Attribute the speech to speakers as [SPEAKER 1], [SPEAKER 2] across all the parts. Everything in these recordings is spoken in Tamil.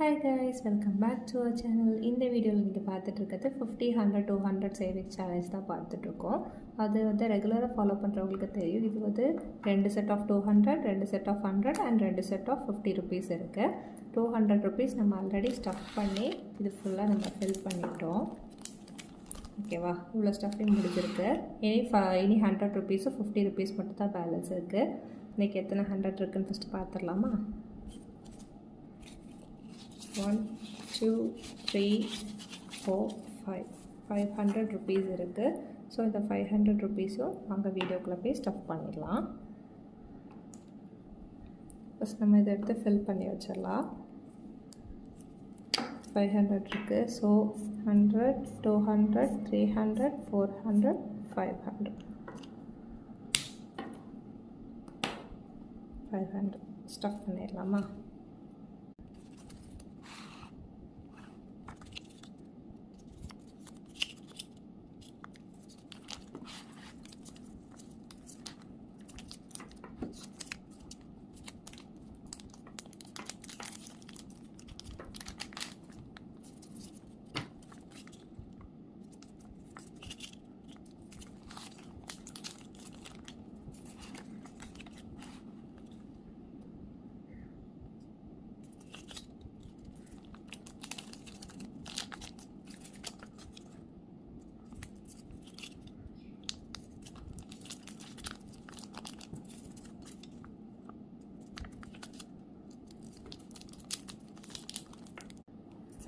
[SPEAKER 1] Hi guys, welcome back to our channel. இந்த வீடியோவில் நீங்கள் பார்த்துட்டு இருக்கிறது 50, 100, 200 சேவிங்ஸ் சேலஞ்ச் தான் பார்த்துட்ருக்கோம். அது ரெகுலராக ஃபாலோ பண்ணுறவங்களுக்கு தெரியும். இது 2 set of 200, 2 set of 100 and 2 set of 50 rupees இருக்குது. 200 ருபீஸ் நம்ம ஆல்ரெடி ஸ்டஃப் பண்ணி இது ஃபுல்லாக நம்ம ஃபில் பண்ணிட்டோம். ஓகேவா, இவ்வளோ ஸ்டஃபிங் முடிஞ்சிருக்கு. இனி 100 ருபீஸும் 50 ருபீஸ் மட்டும் தான் பேலன்ஸ் இருக்குது. இன்றைக்கி எத்தனை 100 இருக்குதுன்னு ஃபஸ்ட்டு பார்த்துடலாமா? 1 2 3 4 5 500 rupees இருக்குது. ஸோ இந்த 500 ருபீஸும் அங்கே வீடியோக்குள்ளே போய் ஸ்டஃப் பண்ணிடலாம். ஃபஸ்ட் நம்ம இதை எடுத்து ஃபில் பண்ணி வச்சிடலாம். 500 இருக்குது. ஸோ 100 200 300 400 500 ஸ்டஃப் பண்ணிடலாமா?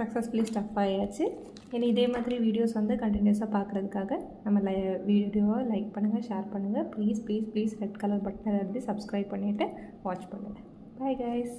[SPEAKER 1] சக்ஸஸ்ஃபுல்லி ஸ்டஃப் ஆகியாச்சு. இனி இதே மாதிரி வீடியோஸ் கண்டினியூஸாக பார்க்குறதுக்காக நம்ம வீடியோவை லைக் பண்ணுங்கள், ஷேர் பண்ணுங்கள். ப்ளீஸ் ரெட் கலர் பட்டனை வந்து சப்ஸ்கிரைப் பண்ணிவிட்டு வாட்ச் பண்ணுங்கள். Bye guys.